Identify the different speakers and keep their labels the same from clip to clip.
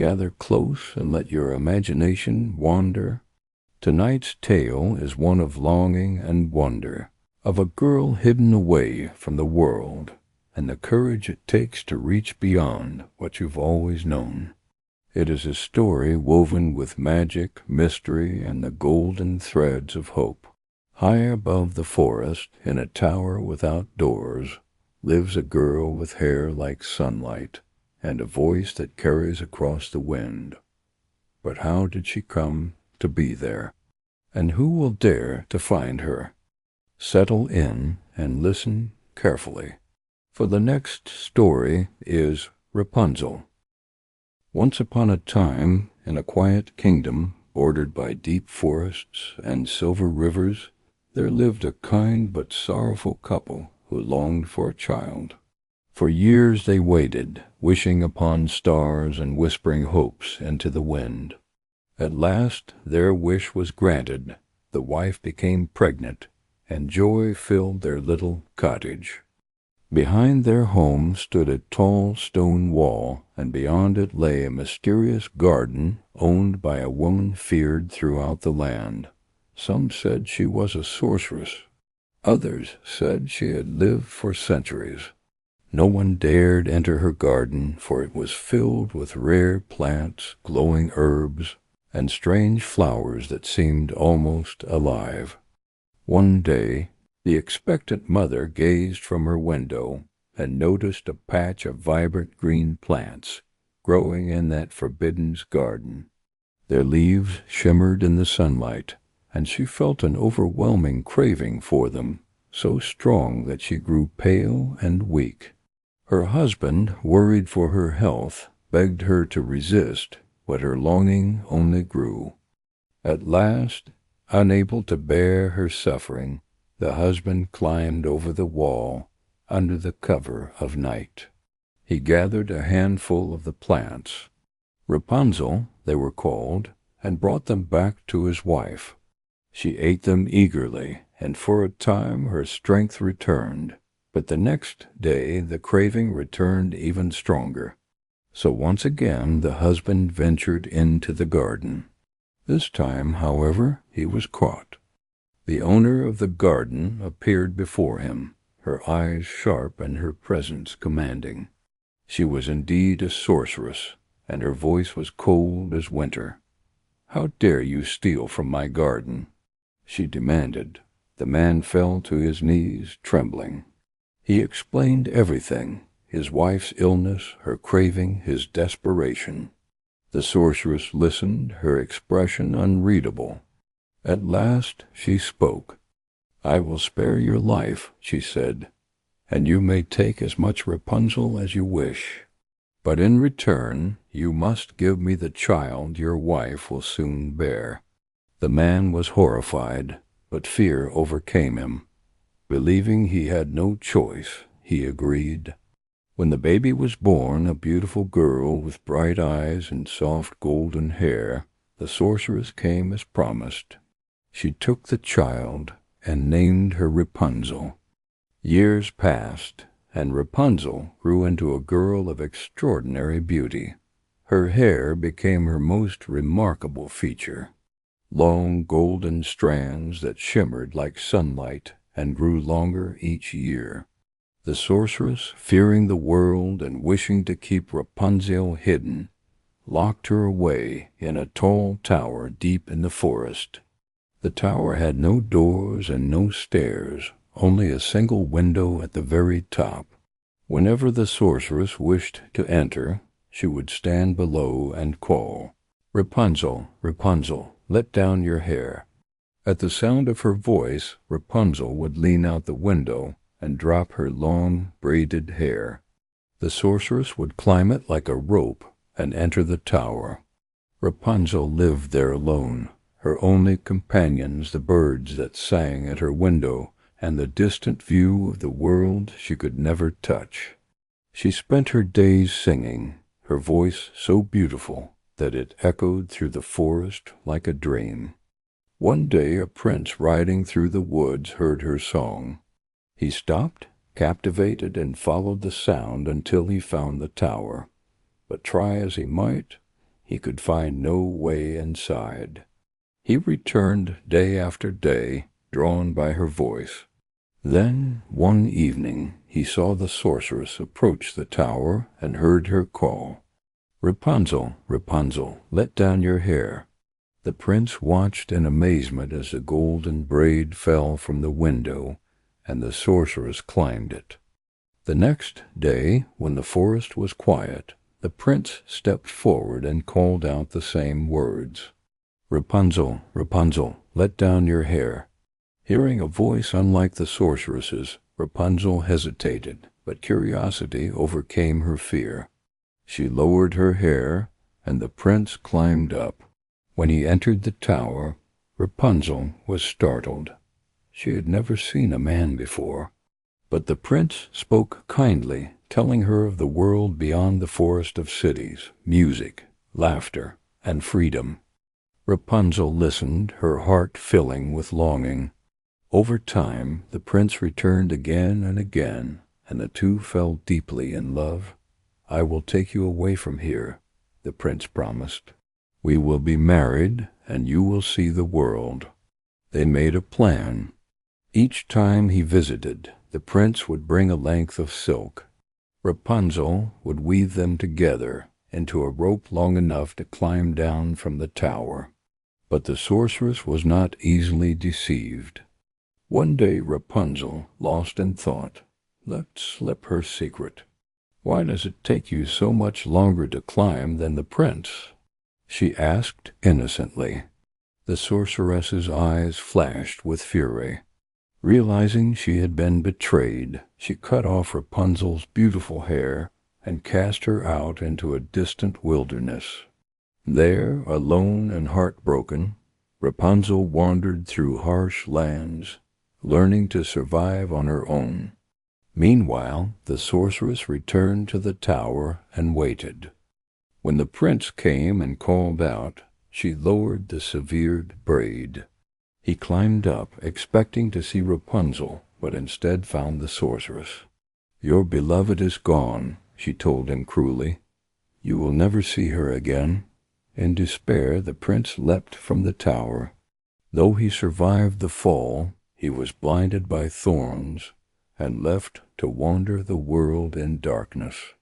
Speaker 1: gather close and let your imagination wander. Tonight's tale is one of longing and wonder, of a girl hidden away from the world, and the courage it takes to reach beyond what you've always known. It is a story woven with magic, mystery, and the golden threads of hope. High above the forest, in a tower without doors, lives a girl with hair like sunlight, and a voice that carries across the wind. But how did she come to be there? And who will dare to find her? Settle in and listen carefully, for the next story is Rapunzel. Once upon a time, in a quiet kingdom bordered by deep forests and silver rivers, there lived a kind but sorrowful couple who longed for a child. For years they waited, wishing upon stars and whispering hopes into the wind. At last their wish was granted. The wife became pregnant, and joy filled their little cottage. Behind their home stood a tall stone wall, and beyond it lay a mysterious garden owned by a woman feared throughout the land. Some said she was a sorceress. Others said she had lived for centuries. No one dared enter her garden, for it was filled with rare plants, glowing herbs, and strange flowers that seemed almost alive. One day, the expectant mother gazed from her window and noticed a patch of vibrant green plants growing in that forbidden garden. Their leaves shimmered in the sunlight, and she felt an overwhelming craving for them, so strong that she grew pale and weak. Her husband, worried for her health, begged her to resist, but her longing only grew. At last, unable to bear her suffering, the husband climbed over the wall under the cover of night. He gathered a handful of the plants. Rapunzel, they were called, and brought them back to his wife. She ate them eagerly, and for a time her strength returned. But the next day the craving returned even stronger. So once again the husband ventured into the garden. This time, however, he was caught. The owner of the garden appeared before him, her eyes sharp and her presence commanding. She was indeed a sorceress, and her voice was cold as winter. "How dare you steal from my garden?" she demanded. The man fell to his knees, trembling. He explained everything, his wife's illness, her craving, his desperation. The sorceress listened, her expression unreadable. At last she spoke. "I will spare your life," she said, "and you may take as much Rapunzel as you wish. But in return, you must give me the child your wife will soon bear." The man was horrified, but fear overcame him. Believing he had no choice, he agreed. When the baby was born, a beautiful girl with bright eyes and soft golden hair, the sorceress came as promised. She took the child and named her Rapunzel. Years passed, and Rapunzel grew into a girl of extraordinary beauty. Her hair became her most remarkable feature. Long golden strands that shimmered like sunlight and grew longer each year. The sorceress, fearing the world and wishing to keep Rapunzel hidden, locked her away in a tall tower deep in the forest. The tower had no doors and no stairs, only a single window at the very top. Whenever the sorceress wished to enter, she would stand below and call, "Rapunzel, Rapunzel, let down your hair." At the sound of her voice, Rapunzel would lean out the window and drop her long, braided hair. The sorceress would climb it like a rope and enter the tower. Rapunzel lived there alone, her only companions the birds that sang at her window and the distant view of the world she could never touch. She spent her days singing, her voice so beautiful that it echoed through the forest like a dream. One day a prince riding through the woods heard her song. He stopped, captivated, and followed the sound until he found the tower. But try as he might, he could find no way inside. He returned day after day, drawn by her voice. Then, one evening, he saw the sorceress approach the tower and heard her call, "Rapunzel, Rapunzel, let down your hair." The prince watched in amazement as the golden braid fell from the window, and the sorceress climbed it. The next day, when the forest was quiet, the prince stepped forward and called out the same words, "Rapunzel, Rapunzel, let down your hair." Hearing a voice unlike the sorceress's, Rapunzel hesitated, but curiosity overcame her fear. She lowered her hair, and the prince climbed up. When he entered the tower, Rapunzel was startled. She had never seen a man before. But the prince spoke kindly, telling her of the world beyond the forest of cities, music, laughter, and freedom. Rapunzel listened, her heart filling with longing. Over time, the prince returned again and again, and the two fell deeply in love. "I will take you away from here," the prince promised. "We will be married, and you will see the world." They made a plan. Each time he visited, the prince would bring a length of silk. Rapunzel would weave them together into a rope long enough to climb down from the tower. But the sorceress was not easily deceived. One day Rapunzel, lost in thought, let slip her secret. "Why does it take you so much longer to climb than the prince?" she asked innocently. The sorceress's eyes flashed with fury. Realizing she had been betrayed, she cut off Rapunzel's beautiful hair and cast her out into a distant wilderness. There, alone and heartbroken, Rapunzel wandered through harsh lands, learning to survive on her own. Meanwhile, the sorceress returned to the tower and waited. When the prince came and called out, she lowered the severed braid. He climbed up, expecting to see Rapunzel, but instead found the sorceress. "Your beloved is gone," she told him cruelly. "You will never see her again." In despair, the prince leapt from the tower. Though he survived the fall, he was blinded by thorns and left to wander the world in darkness.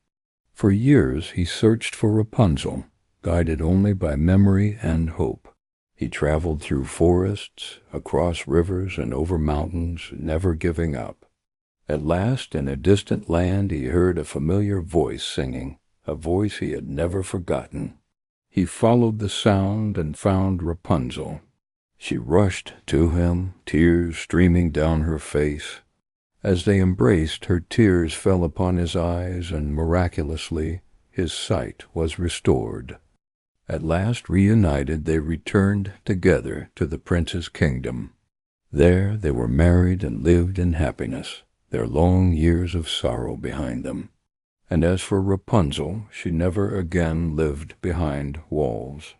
Speaker 1: For years he searched for Rapunzel, guided only by memory and hope. He traveled through forests, across rivers, and over mountains, never giving up. At last, in a distant land, he heard a familiar voice singing, a voice he had never forgotten. He followed the sound and found Rapunzel. She rushed to him, tears streaming down her face. As they embraced, her tears fell upon his eyes, and miraculously his sight was restored. At last reunited, they returned together to the prince's kingdom. There they were married and lived in happiness, their long years of sorrow behind them. And as for Rapunzel, she never again lived behind walls.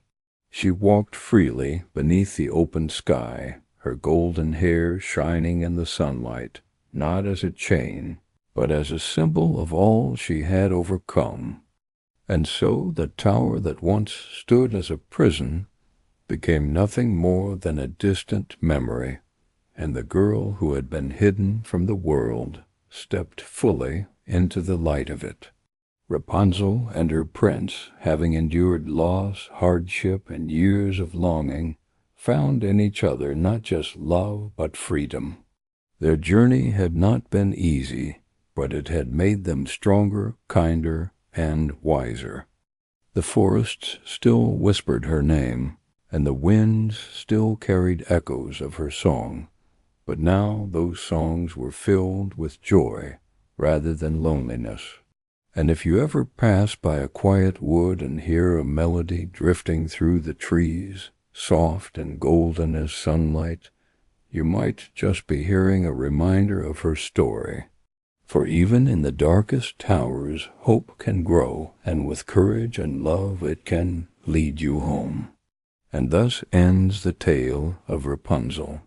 Speaker 1: She walked freely beneath the open sky, her golden hair shining in the sunlight, not as a chain, but as a symbol of all she had overcome. And so the tower that once stood as a prison became nothing more than a distant memory, and the girl who had been hidden from the world stepped fully into the light of it. Rapunzel and her prince, having endured loss, hardship, and years of longing, found in each other not just love but freedom. Their journey had not been easy, but it had made them stronger, kinder, and wiser. The forests still whispered her name, and the winds still carried echoes of her song, but now those songs were filled with joy rather than loneliness. And if you ever pass by a quiet wood and hear a melody drifting through the trees, soft and golden as sunlight, you might just be hearing a reminder of her story. For even in the darkest towers, hope can grow, and with courage and love it can lead you home. And thus ends the tale of Rapunzel.